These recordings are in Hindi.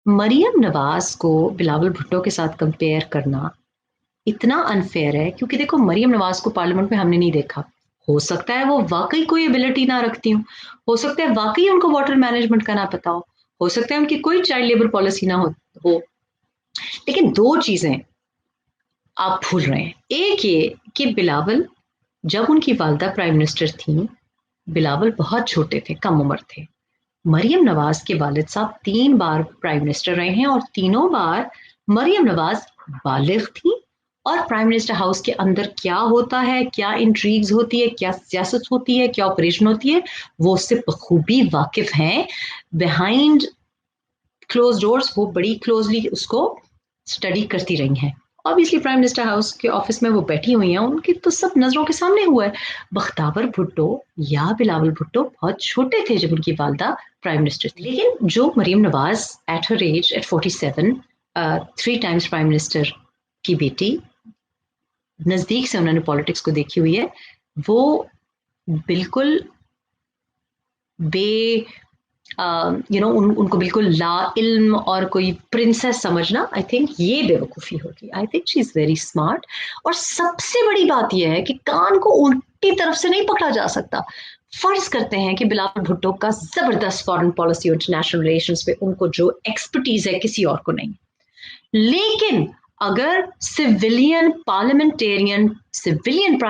मरियम नवाज को बिलावल भुट्टो के साथ कंपेयर करना इतना अनफेयर है, क्योंकि देखो मरियम नवाज को पार्लियामेंट में हमने नहीं देखा। हो सकता है वो वाकई कोई एबिलिटी ना रखती हूँ, हो सकता है वाकई उनको वाटर मैनेजमेंट का ना पता हो सकता है उनकी कोई चाइल्ड लेबर पॉलिसी ना हो। लेकिन दो चीजें आप भूल रहे हैं। एक ये कि बिलावल, जब उनकी वालदा प्राइम मिनिस्टर थी, बिलावल बहुत छोटे थे, कम उम्र थे। मरियम नवाज के वालिद साहब 3 बार प्राइम मिनिस्टर रहे हैं और तीनों बार मरियम नवाज बालिग थी और प्राइम मिनिस्टर हाउस के अंदर क्या होता है, क्या इंट्रीग्स होती है, क्या सियासत होती है, क्या ऑपरेशन होती है, वो उससे बखूबी वाकिफ हैं। बिहाइंड क्लोज डोर्स वो बड़ी क्लोजली उसको स्टडी करती रही हैं। ऑब्वियसली प्राइम मिनिस्टर हाउस के ऑफिस में वो बैठी हुई हैं, उनकी तो सब नजरों के सामने हुआ है। बख्तावर भुट्टो या बिलावल भुट्टो बहुत छोटे थे जब उनकी वालदा प्राइम मिनिस्टर थी। लेकिन जो Maryam Nawaz at her age at 47, 3 times prime minister की बेटी, नजदीक से उन्होंने पॉलिटिक्स को देखी हुई है, वो बिल्कुल बे उनको बिल्कुल ला इल्म और कोई प्रिंसेस समझना, आई थिंक ये बेवकूफ़ी होगी। I think she is very smart. और सबसे बड़ी बात यह है कि कान को उल्टी तरफ से नहीं पकड़ा जा सकता। फर्ज करते हैं कि बिलावल भुट्टो का जबरदस्त फॉरेन पॉलिसी और इंटरनेशनल रिलेशंस पे उनको जो एक्सपर्टीज है किसी और को नहीं। लेकिन अगर सिविलियन प्राइम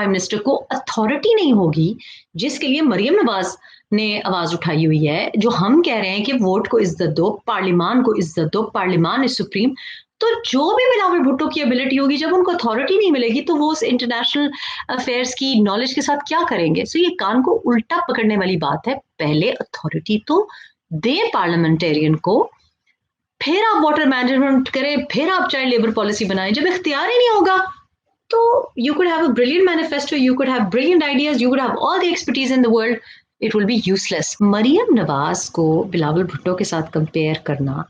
मिनिस्टर को अथॉरिटी नहीं होगी, जिसके लिए मरियम नवाज ने आवाज उठाई हुई है, जो हम कह रहे हैं कि वोट को इज्जत दो, पार्लियामान को इज्जत दो, पार्लियामान इज सुप्रीम, तो जो भी बिलावल भुट्टो की एबिलिटी होगी, जब उनको अथॉरिटी नहीं मिलेगी तो वो उस इंटरनेशनल अफेयर्स की नॉलेज के साथ क्या करेंगे। सो ये कान को उल्टा पकड़ने वाली बात है। पहले अथॉरिटी तो दे पार्लियामेंटेरियन को, फिर आप वाटर मैनेजमेंट करें, फिर आप चाइल्ड लेबर पॉलिसी बनाएं। जब इख्तियार ही नहीं होगा तो you could have a brilliant manifesto, you could have brilliant ideas, you could have all the expertise in the world, it will be useless. Maryam Nawaz को बिलावल भुट्टो के साथ कंपेयर करना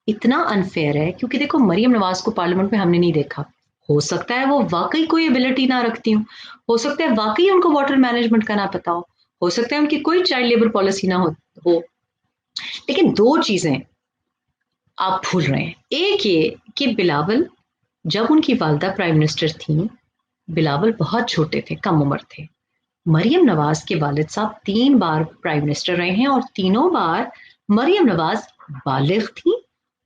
इतना अनफेयर है, क्योंकि देखो मरियम नवाज को पार्लियामेंट में हमने नहीं देखा। हो सकता है वो वाकई कोई एबिलिटी ना रखती हूँ, हो सकता है वाकई उनको वाटर मैनेजमेंट का ना पता हो सकता है उनकी कोई चाइल्ड लेबर पॉलिसी ना हो। लेकिन दो चीजें आप भूल रहे हैं। एक ये कि बिलावल, जब उनकी वालदा प्राइम मिनिस्टर थी, बिलावल बहुत छोटे थे, कम उम्र थे। मरियम नवाज के वालिद साहब 3 बार प्राइम मिनिस्टर रहे हैं और तीनों बार मरियम नवाज बालिग थी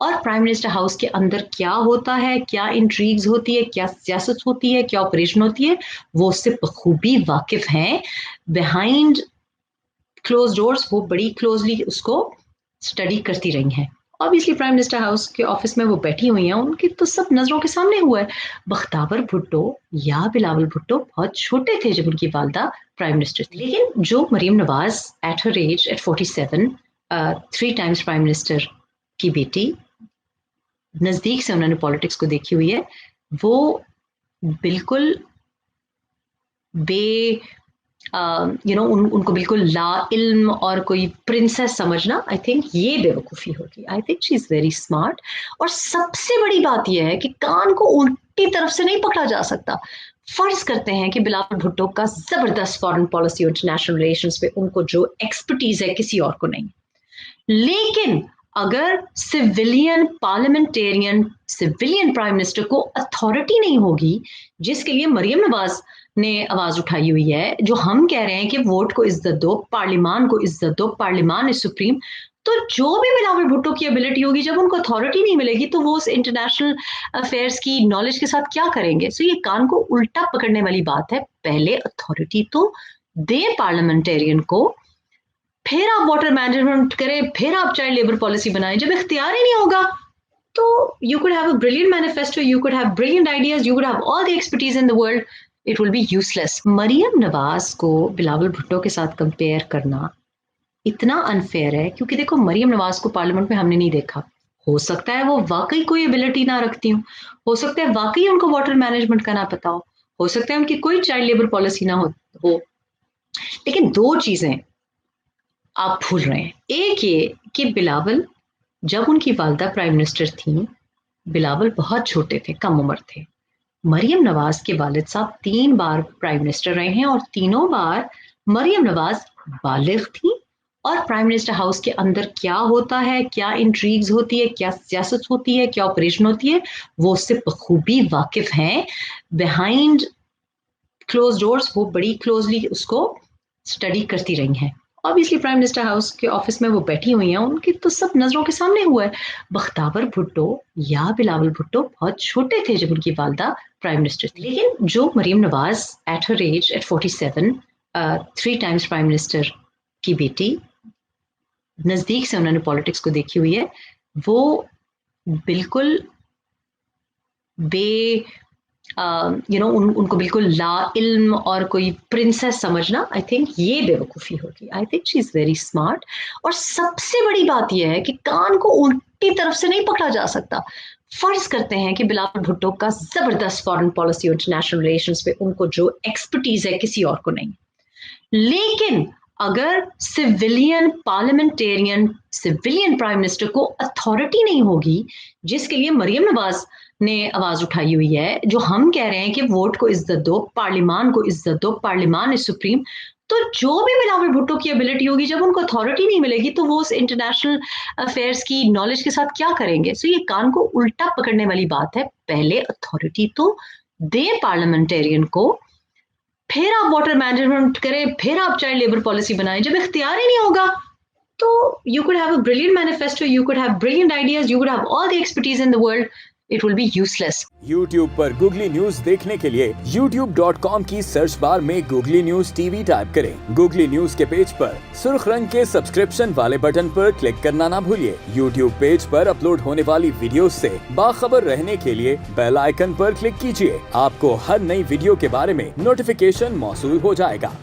और प्राइम मिनिस्टर हाउस के अंदर क्या होता है, क्या इंट्रीग्स होती है, क्या सियासत होती है, क्या ऑपरेशन होती है, वो उससे बखूबी वाकिफ हैं। बिहाइंड क्लोज डोर्स वो बड़ी क्लोजली उसको स्टडी करती रही हैं। ऑब्वियसली प्राइम मिनिस्टर हाउस के ऑफिस में वो बैठी हुई हैं, उनकी तो सब नजरों के सामने हुआ है। बख्तावर भुट्टो या बिलावल भुट्टो बहुत छोटे थे जब उनकी वालदा प्राइम मिनिस्टर थी। लेकिन जो Maryam Nawaz at her age at 47, 3 times prime minister की बेटी, नजदीक से उन्होंने पॉलिटिक्स को देखी हुई है, वो बिल्कुल बे उनको बिल्कुल ला इल्म और कोई प्रिंसेस समझना, आई थिंक ये बेवकूफ़ी होगी। I think she is very smart. और सबसे बड़ी बात यह है कि कान को उल्टी तरफ से नहीं पकड़ा जा सकता। फर्ज करते हैं कि बिलावल भुट्टो का जबरदस्त फॉरेन पॉलिसी और इंटरनेशनल रिलेशंस पे उनको जो एक्सपर्टीज है किसी और को नहीं। लेकिन अगर सिविलियन प्राइम मिनिस्टर को अथॉरिटी नहीं होगी, जिसके लिए मरियम नवाज ने आवाज उठाई हुई है, जो हम कह रहे हैं कि वोट को इज्जत दो, पार्लियामान को इज्जत दो, पार्लियामान इज सुप्रीम, तो जो भी बिलावल भुट्टो की एबिलिटी होगी, जब उनको अथॉरिटी नहीं मिलेगी तो वो उस इंटरनेशनल अफेयर्स की नॉलेज के साथ क्या करेंगे। सो ये कान को उल्टा पकड़ने वाली बात है। पहले अथॉरिटी तो दे पार्लियामेंटेरियन को, फिर आप वाटर मैनेजमेंट करें, फिर आप चाइल्ड लेबर पॉलिसी बनाएं। जब इख्तियार ही नहीं होगा तो you could have a brilliant manifesto, you could have brilliant ideas, you could have all the expertise in the world, it will be useless. Maryam Nawaz को बिलावल भुट्टो के साथ कंपेयर करना इतना अनफेयर है, क्योंकि देखो मरियम नवाज को पार्लियामेंट में हमने नहीं देखा। हो सकता है वो वाकई कोई एबिलिटी ना रखती हूँ, हो सकता है वाकई उनको वाटर मैनेजमेंट का ना पता हो सकता है उनकी कोई चाइल्ड लेबर पॉलिसी ना हो। लेकिन दो चीजें आप भूल रहे हैं। एक ये कि बिलावल, जब उनकी वालदा प्राइम मिनिस्टर थी, बिलावल बहुत छोटे थे, कम उम्र थे। मरियम नवाज के वालिद साहब 3 बार प्राइम मिनिस्टर रहे हैं और तीनों बार मरियम नवाज बालिग थी और प्राइम मिनिस्टर हाउस के अंदर क्या होता है, क्या इंट्रीग्स होती है, क्या सियासत होती है, क्या ऑपरेशन होती है, वो उससे बखूबी वाकिफ हैं। बिहाइंड क्लोज डोर्स वो बड़ी क्लोजली उसको स्टडी करती रही हैं। ऑब्वियसली प्राइम मिनिस्टर हाउस के ऑफिस में वो बैठी हुई हैं, उनकी तो सब नजरों के सामने हुआ है। बख्तावर भुट्टो या बिलावल भुट्टो बहुत छोटे थे जब उनकी वालदा प्राइम मिनिस्टर थी, लेकिन जो Maryam Nawaz at her age at 47 3 times prime minister की बेटी, नजदीक से उन्होंने पॉलिटिक्स को देखी हुई है, वो बिल्कुल बे उनको बिल्कुल ला इल्म और कोई प्रिंसेस समझना, आई थिंक ये बेवकूफ़ी होगी। I think she is very smart. और सबसे बड़ी बात यह है कि कान को उल्टी तरफ से नहीं पकड़ा जा सकता। फर्ज करते हैं कि बिलावल भुट्टो का जबरदस्त फॉरेन पॉलिसी और इंटरनेशनल रिलेशंस पे उनको जो एक्सपर्टीज है किसी और को नहीं, लेकिन अगर सिविलियन प्राइम मिनिस्टर को अथॉरिटी नहीं होगी, जिसके लिए मरियम नवाज ने आवाज उठाई हुई है, जो हम कह रहे हैं कि वोट को इज्जत दो, पार्लियामान को इज्जत दो, पार्लियामान इज सुप्रीम, तो जो भी बिलावल भुट्टो की एबिलिटी होगी, जब उनको अथॉरिटी नहीं मिलेगी तो वो उस इंटरनेशनल अफेयर्स की नॉलेज के साथ क्या करेंगे। सो ये कान को उल्टा पकड़ने वाली बात है। पहले अथॉरिटी तो दे पार्लियामेंटेरियन को, फिर आप वाटर मैनेजमेंट करें, फिर आप चाइल्ड लेबर पॉलिसी बनाएं। जब इख्तियार ही नहीं होगा तो you could have a brilliant manifesto, you could have brilliant ideas, you could have all the expertise in the world, it will be useless. YouTube पर गूगली न्यूज देखने के लिए youtube.com की सर्च बार में गूगली न्यूज टीवी टाइप करें। गूगली न्यूज के पेज पर सुर्ख रंग के सब्सक्रिप्शन वाले बटन पर क्लिक करना ना भूलिए। YouTube पेज पर अपलोड होने वाली वीडियो से बाखबर रहने के लिए बेल आइकन पर क्लिक कीजिए। आपको हर नई वीडियो के बारे में नोटिफिकेशन मौसूल हो जाएगा।